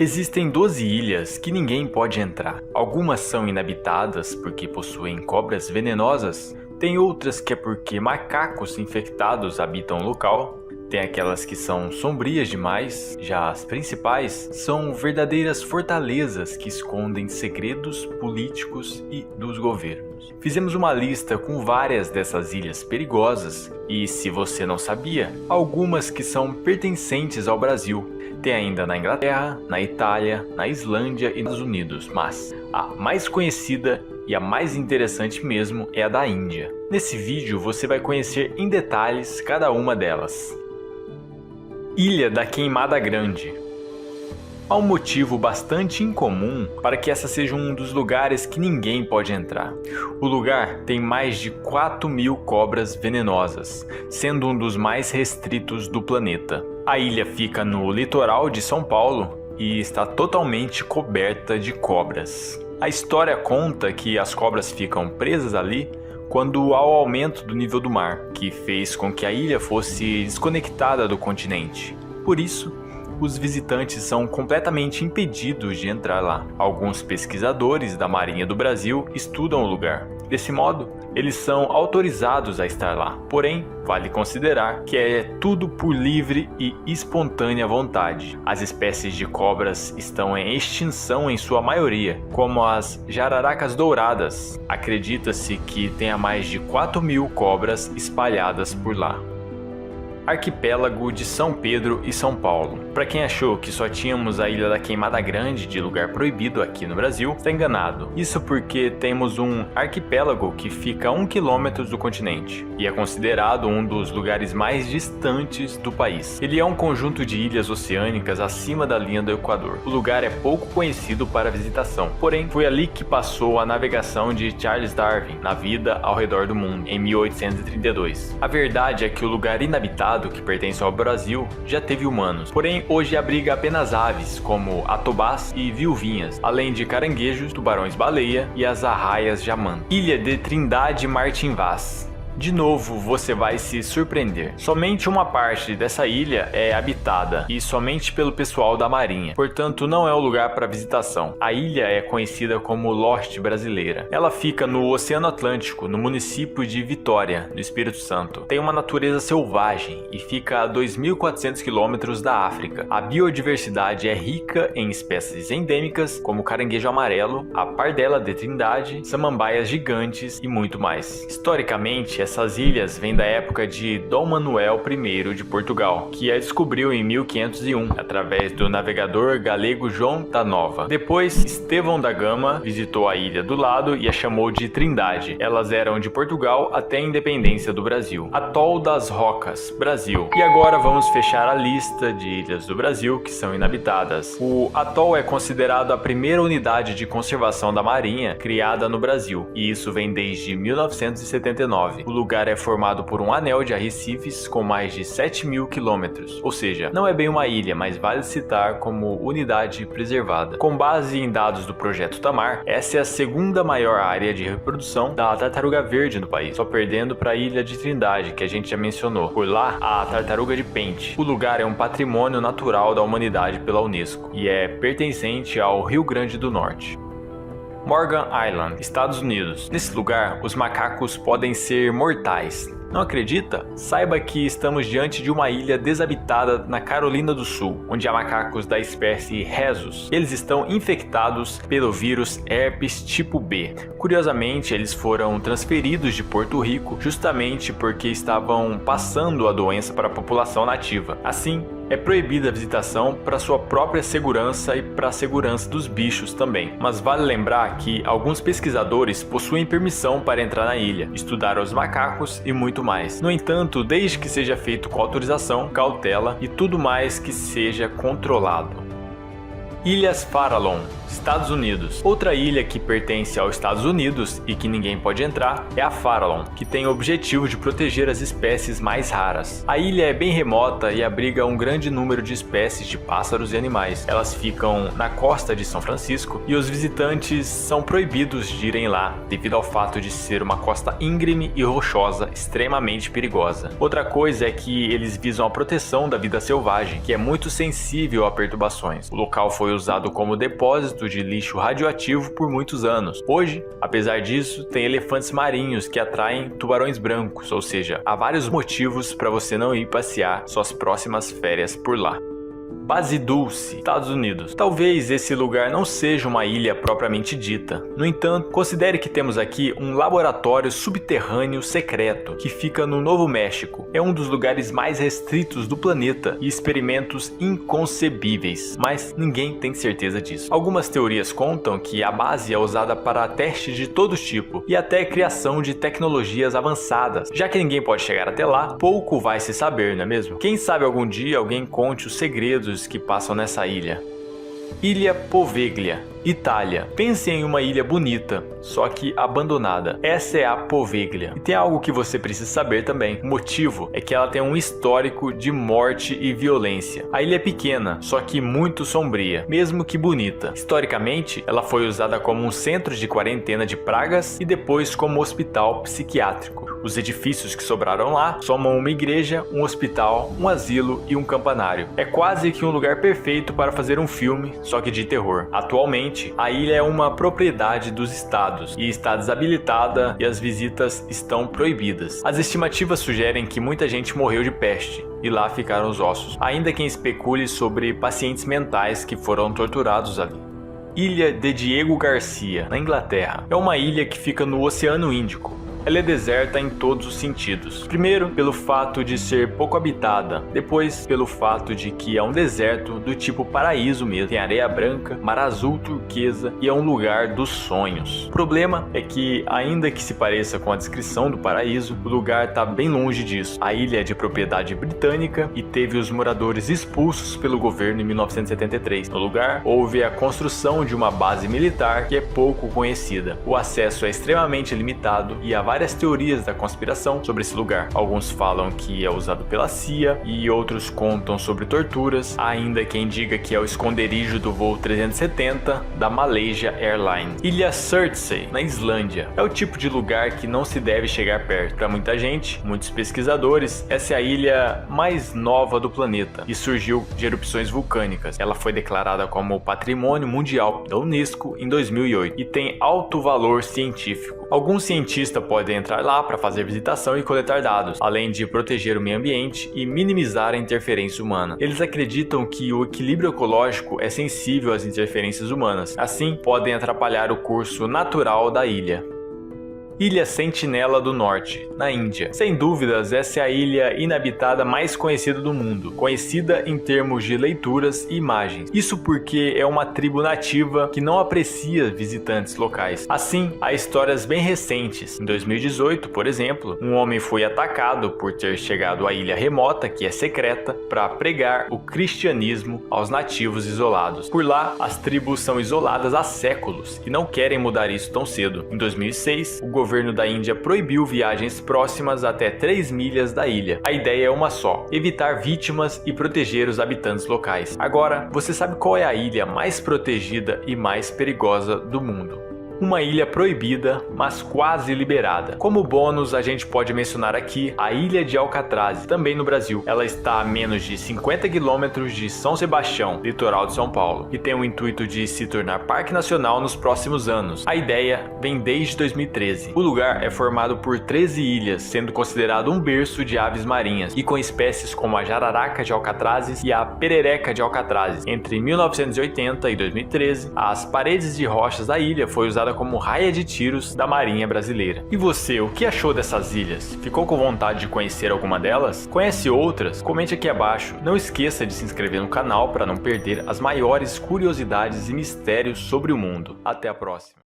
Existem 12 ilhas que ninguém pode entrar. Algumas são inabitadas porque possuem cobras venenosas, tem outras que é porque macacos infectados habitam o local, tem aquelas que são sombrias demais, já as principais são verdadeiras fortalezas que escondem segredos políticos e dos governos. Fizemos uma lista com várias dessas ilhas perigosas e, se você não sabia, algumas que são pertencentes ao Brasil. Tem ainda na Inglaterra, na Itália, na Islândia e nos Estados Unidos, mas a mais conhecida e a mais interessante mesmo é a da Índia. Nesse vídeo você vai conhecer em detalhes cada uma delas. Ilha da Queimada Grande. Há um motivo bastante incomum para que essa seja um dos lugares que ninguém pode entrar. O lugar tem mais de 4.000 cobras venenosas, sendo um dos mais restritos do planeta. A ilha fica no litoral de São Paulo e está totalmente coberta de cobras. A história conta que as cobras ficam presas ali quando há o aumento do nível do mar, que fez com que a ilha fosse desconectada do continente. Por isso, os visitantes são completamente impedidos de entrar lá. Alguns pesquisadores da Marinha do Brasil estudam o lugar. Desse modo, eles são autorizados a estar lá. Porém, vale considerar que é tudo por livre e espontânea vontade. As espécies de cobras estão em extinção em sua maioria, como as jararacas douradas. Acredita-se que tenha mais de 4.000 cobras espalhadas por lá. Arquipélago de São Pedro e São Paulo. Para quem achou que só tínhamos a Ilha da Queimada Grande de lugar proibido aqui no Brasil, está enganado. Isso porque temos um arquipélago que fica a 1 km do continente e é considerado um dos lugares mais distantes do país. Ele é um conjunto de ilhas oceânicas acima da linha do Equador. O lugar é pouco conhecido para visitação, porém foi ali que passou a navegação de Charles Darwin na vida ao redor do mundo, em 1832. A verdade é que o lugar inabitado que pertence ao Brasil já teve humanos, porém hoje abriga apenas aves como atobás e viuvinhas, além de caranguejos, tubarões-baleia e as arraias-jamanta. Ilha de Trindade Martim Vaz. De novo, você vai se surpreender. Somente uma parte dessa ilha é habitada e somente pelo pessoal da Marinha, portanto não é um lugar para visitação. A ilha é conhecida como Lost Brasileira. Ela fica no Oceano Atlântico, no município de Vitória, no Espírito Santo. Tem uma natureza selvagem e fica a 2.400 km da África. A biodiversidade é rica em espécies endêmicas, como o caranguejo amarelo, a pardela de Trindade, samambaias gigantes e muito mais. Historicamente, essas ilhas vêm da época de Dom Manuel I de Portugal, que a descobriu em 1501, através do navegador galego João da Nova. Depois, Estevão da Gama visitou a ilha do lado e a chamou de Trindade. Elas eram de Portugal até a independência do Brasil. Atol das Rocas, Brasil. E agora vamos fechar a lista de ilhas do Brasil que são inabitadas. O atol é considerado a primeira unidade de conservação da Marinha criada no Brasil, e isso vem desde 1979. O lugar é formado por um anel de arrecifes com mais de 7.000 km, ou seja, não é bem uma ilha, mas vale citar como unidade preservada. Com base em dados do Projeto Tamar, essa é a segunda maior área de reprodução da tartaruga verde no país, só perdendo para a Ilha de Trindade, que a gente já mencionou. Por lá, a tartaruga de pente. O lugar é um patrimônio natural da humanidade pela Unesco e é pertencente ao Rio Grande do Norte. Morgan Island, Estados Unidos. Nesse lugar, os macacos podem ser mortais. Não acredita? Saiba que estamos diante de uma ilha desabitada na Carolina do Sul, onde há macacos da espécie Rhesus. Eles estão infectados pelo vírus herpes tipo B. Curiosamente, eles foram transferidos de Porto Rico justamente porque estavam passando a doença para a população nativa. Assim, é proibida a visitação para sua própria segurança e para a segurança dos bichos também. Mas vale lembrar que alguns pesquisadores possuem permissão para entrar na ilha, estudar os macacos e muito mais. No entanto, desde que seja feito com autorização, cautela e tudo mais que seja controlado. Ilhas Farallon, Estados Unidos. Outra ilha que pertence aos Estados Unidos e que ninguém pode entrar é a Farallon, que tem o objetivo de proteger as espécies mais raras. A ilha é bem remota e abriga um grande número de espécies de pássaros e animais. Elas ficam na costa de São Francisco e os visitantes são proibidos de irem lá devido ao fato de ser uma costa íngreme e rochosa, extremamente perigosa. Outra coisa é que eles visam a proteção da vida selvagem, que é muito sensível a perturbações. O local foi usado como depósito de lixo radioativo por muitos anos. Hoje, apesar disso, tem elefantes marinhos que atraem tubarões brancos, ou seja, há vários motivos para você não ir passear suas próximas férias por lá. Base Dulce, Estados Unidos. Talvez esse lugar não seja uma ilha propriamente dita. No entanto, considere que temos aqui um laboratório subterrâneo secreto que fica no Novo México. É um dos lugares mais restritos do planeta e experimentos inconcebíveis, mas ninguém tem certeza disso. Algumas teorias contam que a base é usada para testes de todo tipo e até criação de tecnologias avançadas. Já que ninguém pode chegar até lá, pouco vai se saber, não é mesmo? Quem sabe algum dia alguém conte os segredos que passam nessa ilha. Ilha Poveglia, Itália. Pense em uma ilha bonita, só que abandonada. Essa é a Poveglia. E tem algo que você precisa saber também. O motivo é que ela tem um histórico de morte e violência. A ilha é pequena, só que muito sombria, mesmo que bonita. Historicamente, ela foi usada como um centro de quarentena de pragas e depois como hospital psiquiátrico. Os edifícios que sobraram lá somam uma igreja, um hospital, um asilo e um campanário. É quase que um lugar perfeito para fazer um filme, só que de terror. Atualmente, a ilha é uma propriedade dos estados e está desabilitada e as visitas estão proibidas. As estimativas sugerem que muita gente morreu de peste e lá ficaram os ossos. Ainda quem especule sobre pacientes mentais que foram torturados ali. Ilha de Diego Garcia, na Inglaterra. É uma ilha que fica no Oceano Índico. Ela é deserta em todos os sentidos. Primeiro, pelo fato de ser pouco habitada. Depois, pelo fato de que é um deserto do tipo paraíso mesmo. Tem areia branca, mar azul turquesa e é um lugar dos sonhos. O problema é que, ainda que se pareça com a descrição do paraíso, o lugar está bem longe disso. A ilha é de propriedade britânica e teve os moradores expulsos pelo governo em 1973. No lugar, houve a construção de uma base militar que é pouco conhecida. O acesso é extremamente limitado e há várias teorias da conspiração sobre esse lugar. Alguns falam que é usado pela CIA e outros contam sobre torturas. Há ainda quem diga que é o esconderijo do voo 370 da Malaysia Airlines. Ilha Surtsey, na Islândia. É o tipo de lugar que não se deve chegar perto. Para muita gente, muitos pesquisadores, essa é a ilha mais nova do planeta e surgiu de erupções vulcânicas. Ela foi declarada como Patrimônio Mundial da Unesco em 2008 e tem alto valor científico. Alguns cientistas podem entrar lá para fazer visitação e coletar dados, além de proteger o meio ambiente e minimizar a interferência humana. Eles acreditam que o equilíbrio ecológico é sensível às interferências humanas, assim podem atrapalhar o curso natural da ilha. Ilha Sentinela do Norte, na Índia. Sem dúvidas, essa é a ilha inabitada mais conhecida do mundo, conhecida em termos de leituras e imagens. Isso porque é uma tribo nativa que não aprecia visitantes locais. Assim, há histórias bem recentes. Em 2018, por exemplo, um homem foi atacado por ter chegado à ilha remota, que é secreta, para pregar o cristianismo aos nativos isolados. Por lá, as tribos são isoladas há séculos e não querem mudar isso tão cedo. Em 2006, o governo da Índia proibiu viagens próximas até 3 milhas da ilha. A ideia é uma só: evitar vítimas e proteger os habitantes locais. Agora, você sabe qual é a ilha mais protegida e mais perigosa do mundo? Uma ilha proibida, mas quase liberada. Como bônus, a gente pode mencionar aqui a Ilha de Alcatraz, também no Brasil. Ela está a menos de 50 quilômetros de São Sebastião, litoral de São Paulo, e tem o intuito de se tornar parque nacional nos próximos anos. A ideia vem desde 2013. O lugar é formado por 13 ilhas, sendo considerado um berço de aves marinhas, e com espécies como a jararaca de Alcatrazes e a perereca de Alcatrazes. Entre 1980 e 2013, as paredes de rochas da ilha foi usada como raia de tiros da Marinha Brasileira. E você, o que achou dessas ilhas? Ficou com vontade de conhecer alguma delas? Conhece outras? Comente aqui abaixo. Não esqueça de se inscrever no canal para não perder as maiores curiosidades e mistérios sobre o mundo. Até a próxima!